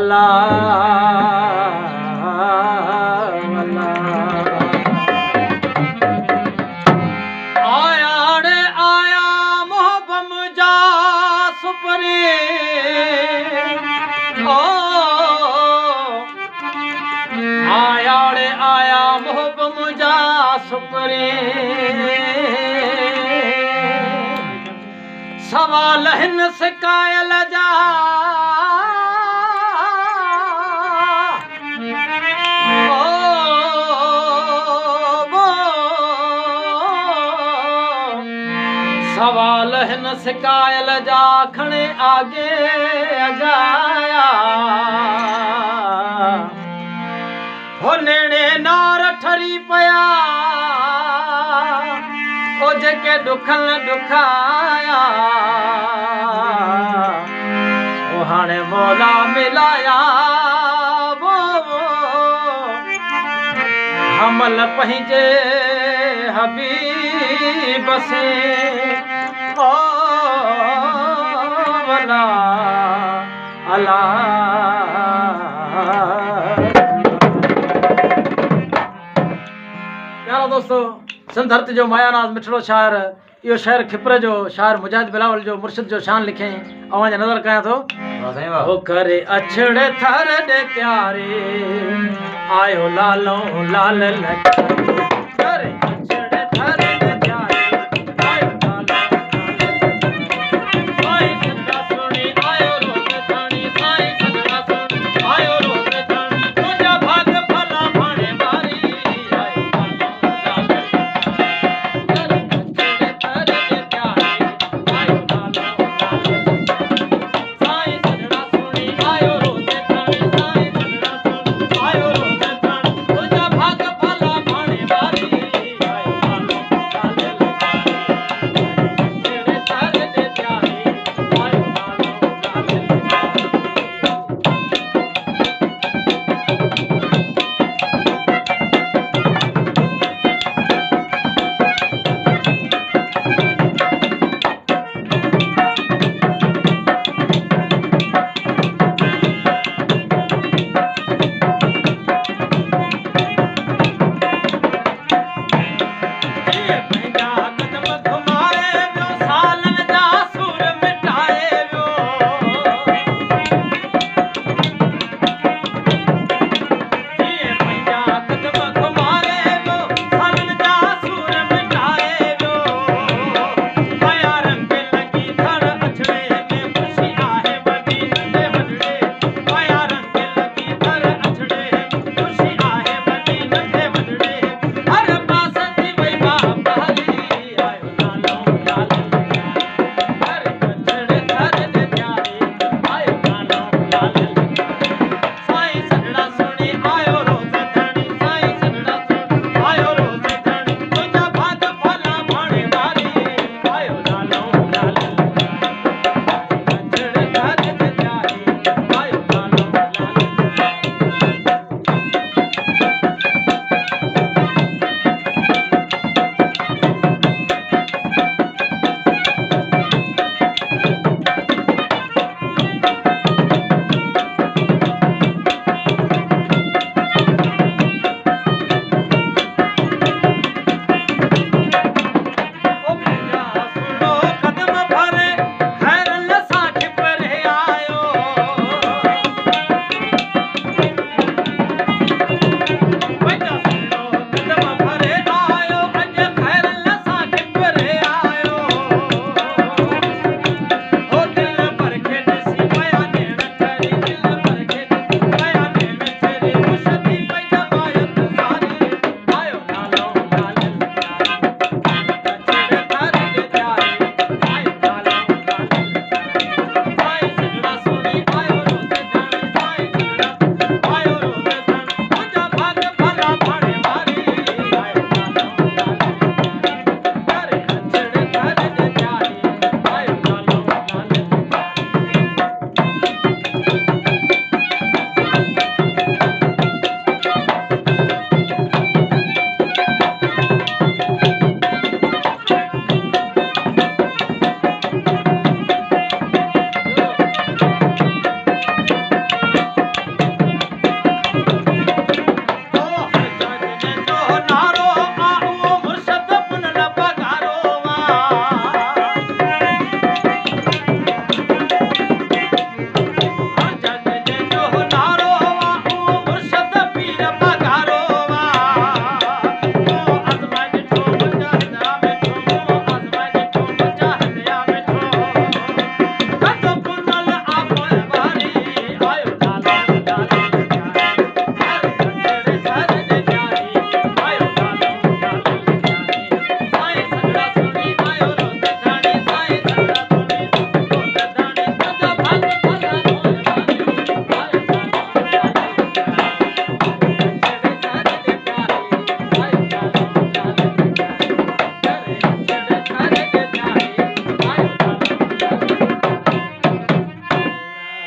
वला वला आया रे आया मोहब्बम जा सुपरे ओ आया रे आया मोहब्बम जा सुपरे सवाल हिन सिकायल जा सवाल हिन सिकायल जा खणे आगे अगाया हो नेणे नार ठरी पया ओ जेके दुखन दुखाया ओ हाणे मौला मिलाया वो हमल पंहिंजे हबीब से ओ वला अला प्यारा दोस्तों सिंध धरती जो मायानाज़ मिठड़ो शायर इहो शायर खिपर जो शायर मुजाहिद बिलावल जो मुर्शिद जो शान लिखे अवां जा नज़र कयां थो हो करे अछड़े थर दे प्यारे आयो लालो लाल करे अछड़े थर दे प्यारे आयो लालो साईं सदा सुणी आयो रोज़ थाणी साईं सदा सुणी आयो रोज़ थाणी तुंहिंजा भाग भला भाणे वारी आयो लालो Yeah.